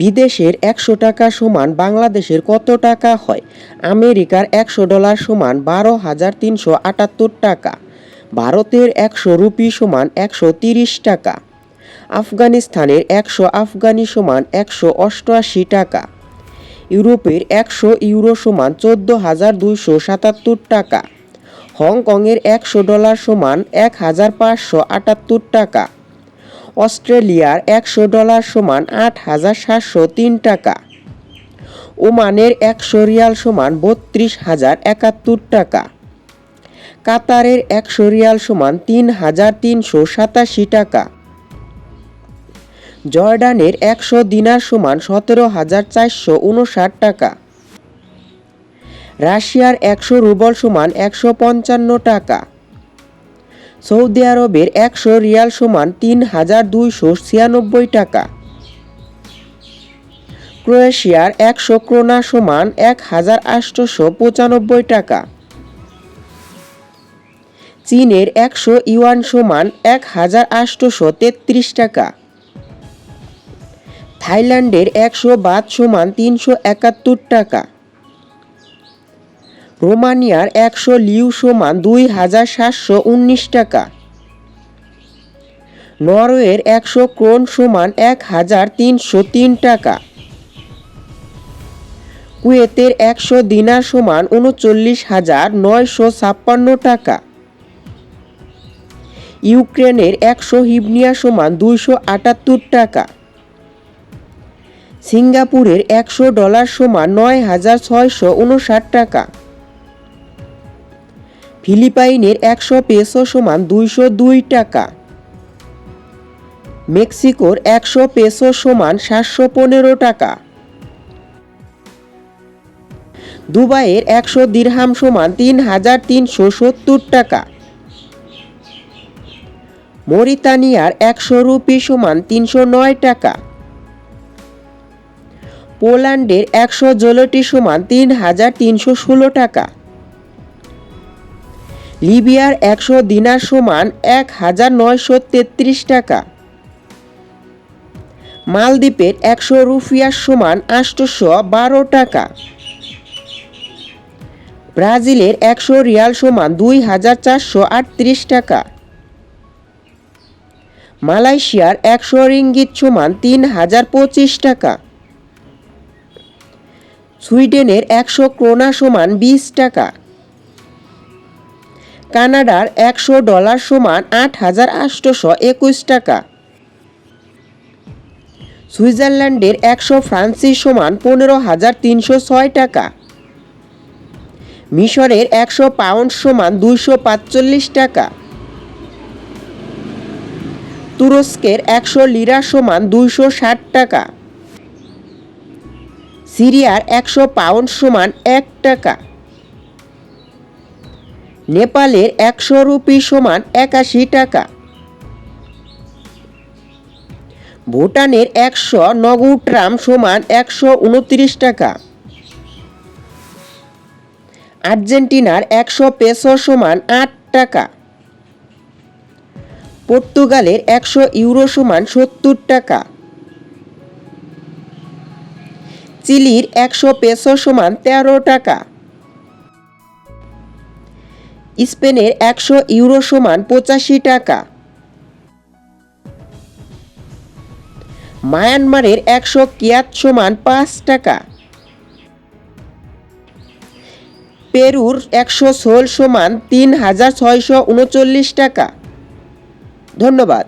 বিদেশের ১০০ টাকা সমান বাংলাদেশের কত টাকা হয়? আমেরিকার $১০০ সমান ১২,৩৭৮ টাকা। ভারতের ১০০ রুপি সমান ১৩০ টাকা। আফগানিস্তানের ১০০ আফগানি সমান ১৮৮ টাকা। ইউরোপের ১০০ ইউরো সমান ১৪,২৭৭ টাকা। হংকংয়ের $১০০ সমান ১,৫৭৮ টাকা। অস্ট্রেলিয়ার $১০০ সমান ৮,৭০৩ টাকা। ওমানের ১০০ রিয়াল সমান ৩২,০৭১ টাকা। কাতারের ১০০ রিয়াল সমান ৩,৩৮৭ টাকা। জর্ডানের ১০০ দিনার সমান ১৭,৪৫৯ টাকা। রাশিয়ার ১০০ রুবল সমান ১৫৫ টাকা। সৌদি আরবের ১০০ রিয়াল সমান ৩,২৯৬ টাকা। ক্রোয়েশিয়ার ১০০ ক্রোনা সমান ১,৮৯৫ টাকা। চীনের ১০০ ইউয়ান সমান ১,৮৩৩ টাকা। থাইল্যান্ডের ১০০ বাত সমান ৩৭১ টাকা। রোমানিয়ার ১০০ লিউ সমান ২,৭১৯ টাকা। নরওয়ের ১০০ ক্রোন সমান ১,৩০৩ টাকা। কুয়েতের ১০০ দিনার সমান ৩৯,৯৫৬ টাকা। ইউক্রেনের ১০০ হিভনিয়া সমান ২৭৮ টাকা। সিঙ্গাপুরের $১০০ সমান ৯,৬৫৯ টাকা। ফিলিপাইনের ১০০ পেসো সমান ২০২ টাকা। মেক্সিকোর ১০০ পেসো সমান ৭১৫ টাকা। দুবাইয়ের ১০০ দিরহাম সমান ৩,৩৭০ টাকা। মরিতানিয়ার ১০০ রুপি সমান ৩০৯ টাকা। পোল্যান্ডের ১০০ জলটি সমান ৩,৩১৬ টাকা। লিবিয়ার ১০০ দিনার সমান ১,৯৩৩ টাকা। মালদ্বীপের ১০০ রুপিয়া সমান ৮১২ টাকা। ব্রাজিলের ১০০ রিয়াল সমান ২,৪৩৮ টাকা। মালয়েশিয়ার ১০০ রিঙ্গিত সমান ৩,০২৫ টাকা। সুইডেনের ১০০ ক্রোনা সমান ২০ টাকা। কানাডার $১০০ সমান ৮,৮২১ টাকা। সুইজারল্যান্ডের ১০০ ফ্রান্সি সমান ১৫,৩০৬ টাকা। মিশরের ১০০ পাউন্ড সমান ২৪৫ টাকা। তুরস্কের ১০০ লিরা সমান ২৬০ টাকা। সিরিয়ার ১০০ পাউন্ড সমান ১ টাকা। নেপালের ১০০ রুপি সমান ৮১ টাকা। ভুটানের ১০০ নগুট্রাম সমান ১২৯ টাকা। আর্জেন্টিনার ১০০ পেসো সমান ৮ টাকা। পর্তুগালের ১০০ ইউরো সমান ৭০ টাকা। চিলির ১০০ পেসো সমান ১৩ টাকা। স্পেনের ১০০ ইউরো সমান ৮৫ টাকা। মায়ানমারের ১০০ কিয়াত সমান ৫ টাকা। পেরুর ১০০ সোল সমান ৩,৬৩৯ টাকা। ধন্যবাদ।